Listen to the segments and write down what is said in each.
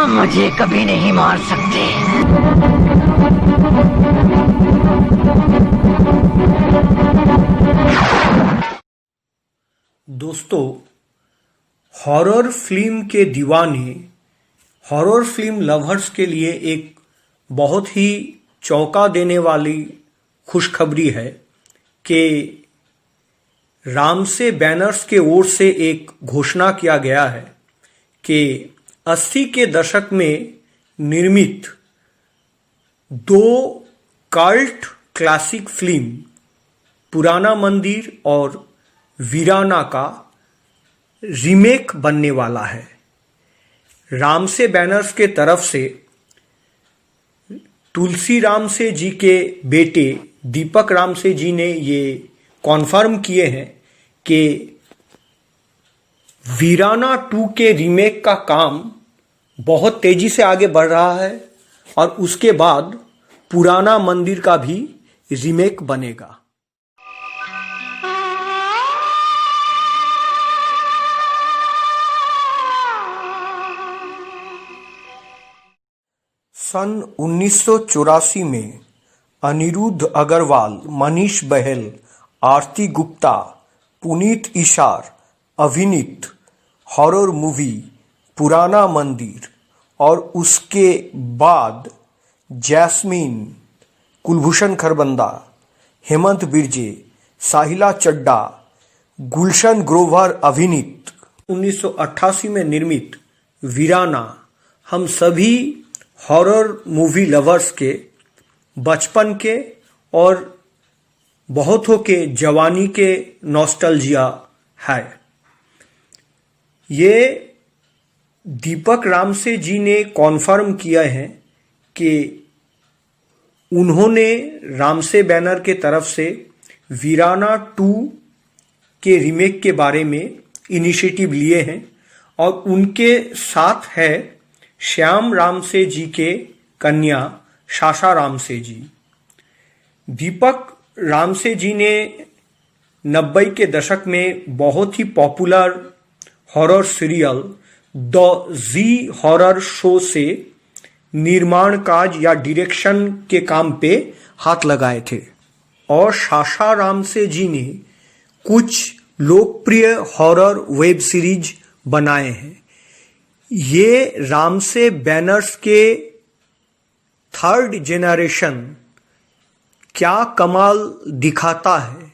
मुझे कभी नहीं मार सकते। दोस्तों, हॉरर फिल्म के दीवाने, हॉरर फिल्म लवर्स के लिए एक बहुत ही चौंका देने वाली खुशखबरी है कि रामसे बैनर्स के ओर से एक घोषणा किया गया है कि 80 के दशक में निर्मित 2 कल्ट क्लासिक फिल्म पुराना मंदिर और वीराना का रीमेक बनने वाला है। रामसे बैनर्स के तरफ से तुलसी रामसे जी के बेटे दीपक रामसे जी ने ये कॉन्फर्म किए हैं कि वीराना 2 के रीमेक का काम बहुत तेजी से आगे बढ़ रहा है और उसके बाद पुराना मंदिर का भी रीमेक बनेगा। सन 1984 में अनिरुद्ध अग्रवाल, मनीष बहल, आरती गुप्ता, पुनीत इशार अभिनीत हॉरर मूवी पुराना मंदिर और उसके बाद जैस्मीन, कुलभूषण खरबंदा, हेमंत बिरजे, साहिला चड्डा, गुलशन ग्रोवर अभिनीत 1988 में निर्मित वीराना हम सभी हॉरर मूवी लवर्स के बचपन के और बहुतों के जवानी के नॉस्टैल्जिया है। ये दीपक रामसे जी ने कॉन्फर्म किया है कि उन्होंने रामसे बैनर के तरफ से वीराना 2 के रीमेक के बारे में इनिशिएटिव लिए हैं और उनके साथ है श्याम रामसे जी के कन्या साशा रामसे जी। दीपक रामसे जी ने 90 के दशक में बहुत ही popular horror serial the Zee horror show से निर्माण काज या डायरेक्शन के काम पे हाथ लगाए थे और साशा रामसे जी ने कुछ लोकप्रिय हॉरर वेब सीरीज बनाए हैं। ये रामसे बैनर्स के 3rd जेनरेशन क्या कमाल दिखाता है।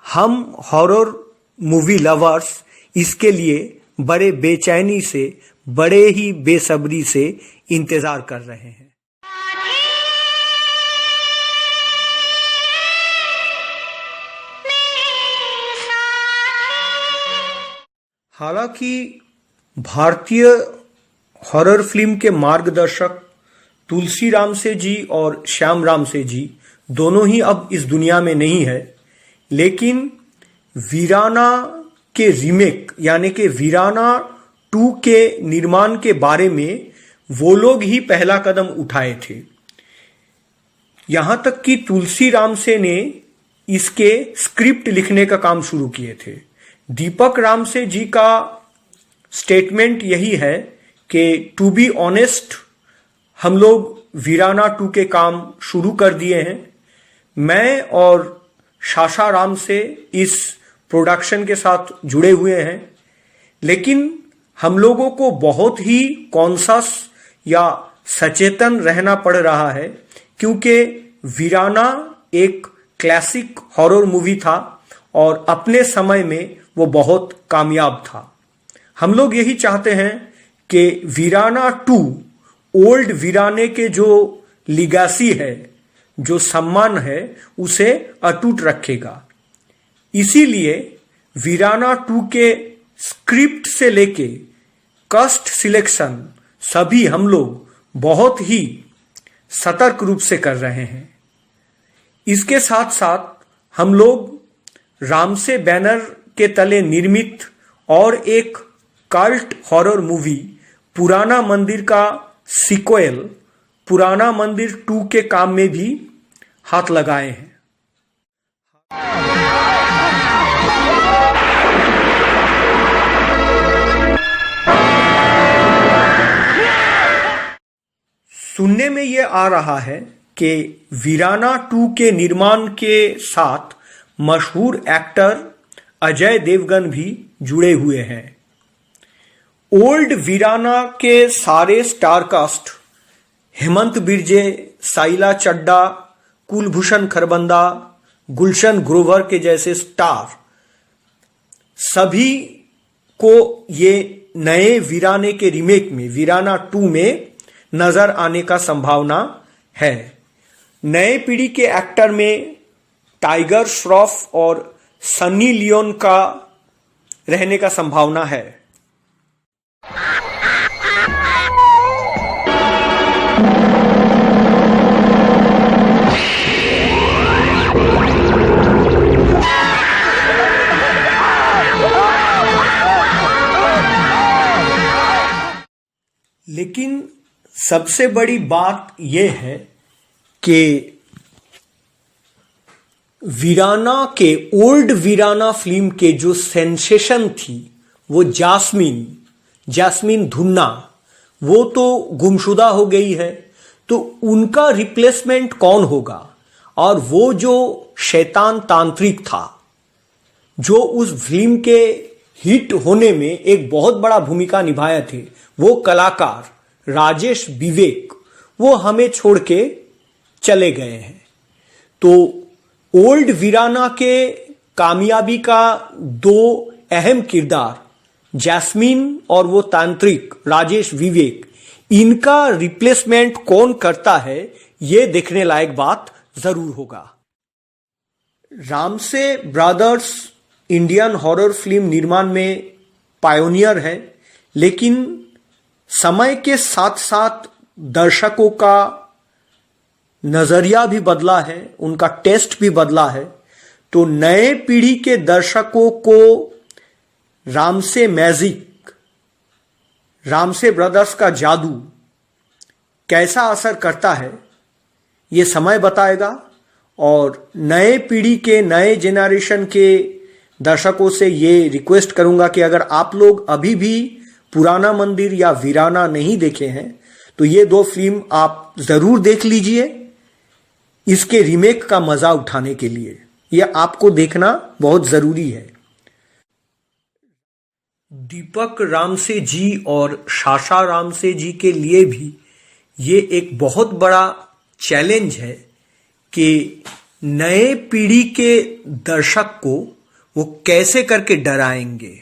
हम हॉरर मूवी लवर्स इसके लिए बड़े बेचैनी से, बड़े ही बेसब्री से इंतजार कर रहे हैं। हालांकि भारतीय हॉरर फिल्म के मार्गदर्शक तुलसी रामसे जी और श्याम रामसे जी दोनों ही अब इस दुनिया में नहीं है, लेकिन वीराना के रीमेक यानी कि वीराना 2 के निर्माण के बारे में वो लोग ही पहला कदम उठाए थे। यहां तक कि तुलसी रामसे ने इसके स्क्रिप्ट लिखने का काम शुरू किए थे। दीपक रामसे जी का स्टेटमेंट यही है कि टू बी ऑनेस्ट हम लोग वीराना 2 के काम शुरू कर दिए हैं। मैं और साशा रामसे इस प्रोडक्शन के साथ जुड़े हुए हैं, लेकिन हम लोगों को बहुत ही कॉन्शियस या सचेतन रहना पड़ रहा है क्योंकि वीराना एक क्लासिक हॉरर मूवी था और अपने समय में वो बहुत कामयाब था। हम लोग यही चाहते हैं कि वीराना 2 ओल्ड वीराने के जो लिगेसी है, जो सम्मान है, उसे अटूट रखेगा। इसीलिए वीराना 2 के स्क्रिप्ट से लेके कास्ट सिलेक्शन सभी हम लोग बहुत ही सतर्क रूप से कर रहे हैं। इसके साथ साथ हम लोग रामसे बैनर के तले निर्मित और एक कल्ट हॉरर मूवी पुराना मंदिर का सीक्वल पुराना मंदिर 2 के काम में भी हाथ लगाए हैं। सुनने में ये आ रहा है कि वीराना 2 के निर्माण के साथ मशहूर एक्टर अजय देवगन भी जुड़े हुए हैं। ओल्ड वीराना के सारे स्टार कास्ट हेमंत बिरजे, साइला चड्डा, कुलभूषण खरबंदा, गुलशन ग्रोवर के जैसे स्टार सभी को ये नए वीराने के रीमेक में वीराना 2 में नजर आने का संभावना है। नए पीढ़ी के एक्टर में टाइगर श्रॉफ और सनी लियोन का रहने का संभावना है। लेकिन सबसे बड़ी बात यह है कि वीराना के ओल्ड वीराना फिल्म के जो सेंसेशन थी वो जैस्मीन धुन्ना वो तो गुमशुदा हो गई है, तो उनका रिप्लेसमेंट कौन होगा? और वो जो शैतान तांत्रिक था जो उस फिल्म के हिट होने में एक बहुत बड़ा भूमिका निभाए थे, वो कलाकार राजेश विवेक वो हमें छोड़ के चले गए हैं। तो ओल्ड वीराना के कामयाबी का 2 अहम किरदार जैस्मीन और वो तांत्रिक राजेश विवेक, इनका रिप्लेसमेंट कौन करता है ये देखने लायक बात जरूर होगा। Ramsay brothers Indian horror film निर्माण में पायोनियर है, लेकिन समय के साथ साथ दर्शकों का नजरिया भी बदला है, उनका टेस्ट भी बदला है। तो नए पीढ़ी के दर्शकों को रामसे मैजिक, रामसे ब्रदर्स का जादू कैसा असर करता है ये समय बताएगा। और नए पीढ़ी के नए जेनरेशन के दर्शकों से ये रिक्वेस्ट करूंगा कि अगर आप लोग अभी भी पुराना मंदिर या वीराना नहीं देखे हैं तो ये 2 फिल्म आप जरूर देख लीजिए, इसके रीमेक का मजा उठाने के लिए यह आपको देखना बहुत जरूरी है। दीपक रामसे जी और साशा रामसे जी के लिए भी ये एक बहुत बड़ा चैलेंज है कि नए पीढ़ी के दर्शक को वो कैसे करके डराएंगे।